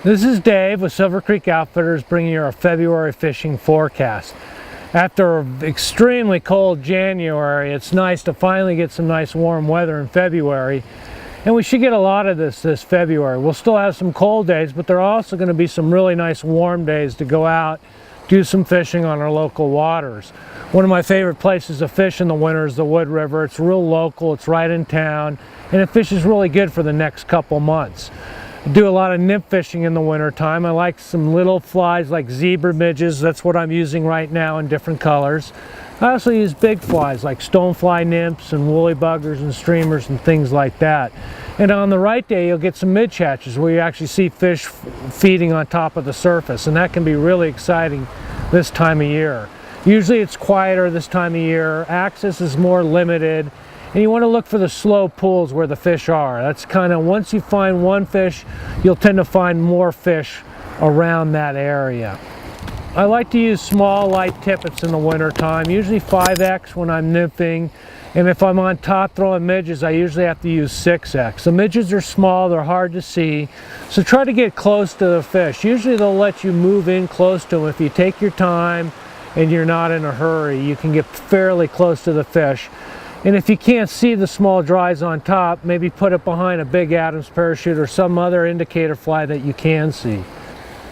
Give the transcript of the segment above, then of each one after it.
This is Dave with Silver Creek Outfitters bringing you our February fishing forecast. After an extremely cold January, it's nice to finally get some nice warm weather in February. And we should get a lot of this February. We'll still have some cold days, but there are also going to be some really nice warm days to go out, do some fishing on our local waters. One of my favorite places to fish in the winter is the Wood River. It's real local, it's right in town, and it fishes really good for the next couple months. I do a lot of nymph fishing in the winter time. I like some little flies like zebra midges. That's what I'm using right now in different colors. I also use big flies like stonefly nymphs and woolly buggers and streamers and things like that. And on the right day you'll get some midge hatches where you actually see fish feeding on top of the surface, and that can be really exciting this time of year. Usually it's quieter this time of year. Access is more limited. And you want to look for the slow pools where the fish are. That's kind of, once you find one fish, you'll tend to find more fish around that area. I like to use small light tippets in the winter time, usually 5X when I'm nymphing. And if I'm on top throwing midges, I usually have to use 6X. The midges are small, they're hard to see, so try to get close to the fish. Usually they'll let you move in close to them. If you take your time and you're not in a hurry, you can get fairly close to the fish. And if you can't see the small dries on top, maybe put it behind a big Adams parachute or some other indicator fly that you can see.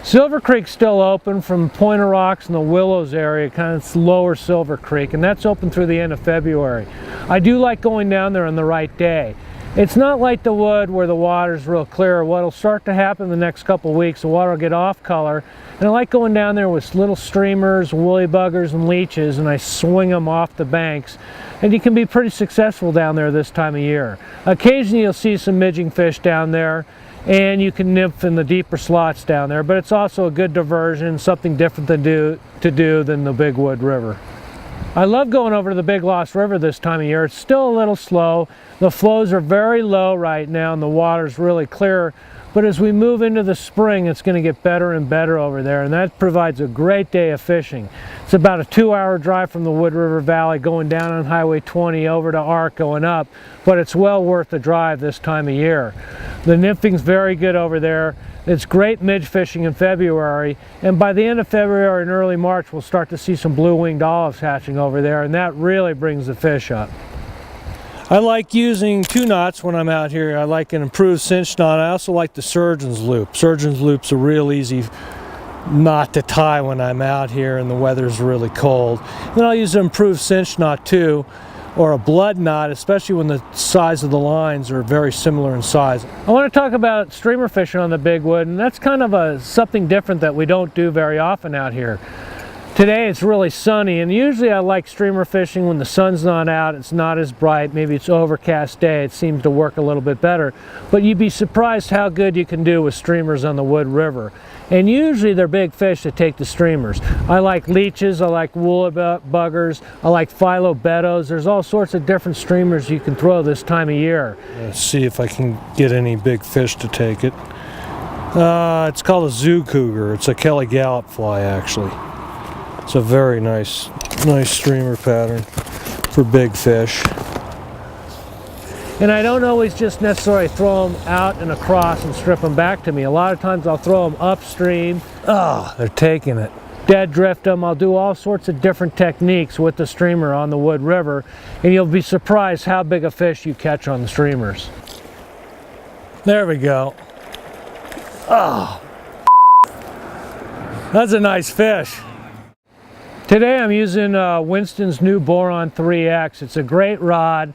Silver Creek's still open from Pointer Rocks and the Willows area, kind of lower Silver Creek, and that's open through the end of February. I do like going down there on the right day. It's not like the Wood where the water's real clear. What'll start to happen in the next couple weeks, the water will get off color, and I like going down there with little streamers, woolly buggers, and leeches, and I swing them off the banks. And you can be pretty successful down there this time of year. Occasionally you'll see some midging fish down there, and you can nymph in the deeper slots down there, but it's also a good diversion, something different to do than the Big Wood River. I love going over to the Big Lost River this time of year. It's still a little slow. The flows are very low right now and the water's really clear. But as we move into the spring, it's going to get better and better over there, and that provides a great day of fishing. It's about a 2-hour drive from the Wood River Valley going down on Highway 20 over to Ark going up, but it's well worth the drive this time of year. The nymphing's very good over there. It's great midge fishing in February, and by the end of February and early March we'll start to see some blue-winged olives hatching over there, and that really brings the fish up. I like using 2 knots when I'm out here. I like an improved cinch knot. I also like the surgeon's loop. Surgeon's loop's a real easy knot to tie when I'm out here and the weather's really cold. Then I'll use an improved cinch knot too, or a blood knot, especially when the size of the lines are very similar in size. I want to talk about streamer fishing on the Big Wood, and that's kind of something different that we don't do very often out here. Today it's really sunny, and usually I like streamer fishing when the sun's not out, it's not as bright, maybe it's overcast day, it seems to work a little bit better. But you'd be surprised how good you can do with streamers on the Wood River. And usually they're big fish that take the streamers. I like leeches, I like woolly buggers, I like phyllobetos. There's all sorts of different streamers you can throw this time of year. Let's see if I can get any big fish to take it. It's called a zoo cougar. It's a Kelly Gallup fly actually. It's a very nice streamer pattern for big fish. And I don't always just necessarily throw them out and across and strip them back to me. A lot of times I'll throw them upstream. Oh, they're taking it. Dead drift them. I'll do all sorts of different techniques with the streamer on the Wood River, and you'll be surprised how big a fish you catch on the streamers. There we go. Oh, that's a nice fish. Today I'm using Winston's new Boron 3X. It's a great rod.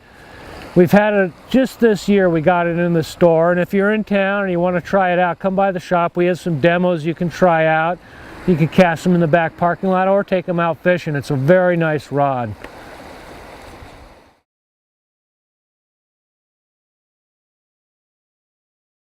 We've had it just this year. We got it in the store, and if you're in town and you want to try it out, come by the shop. We have some demos you can try out. You can cast them in the back parking lot or take them out fishing. It's a very nice rod.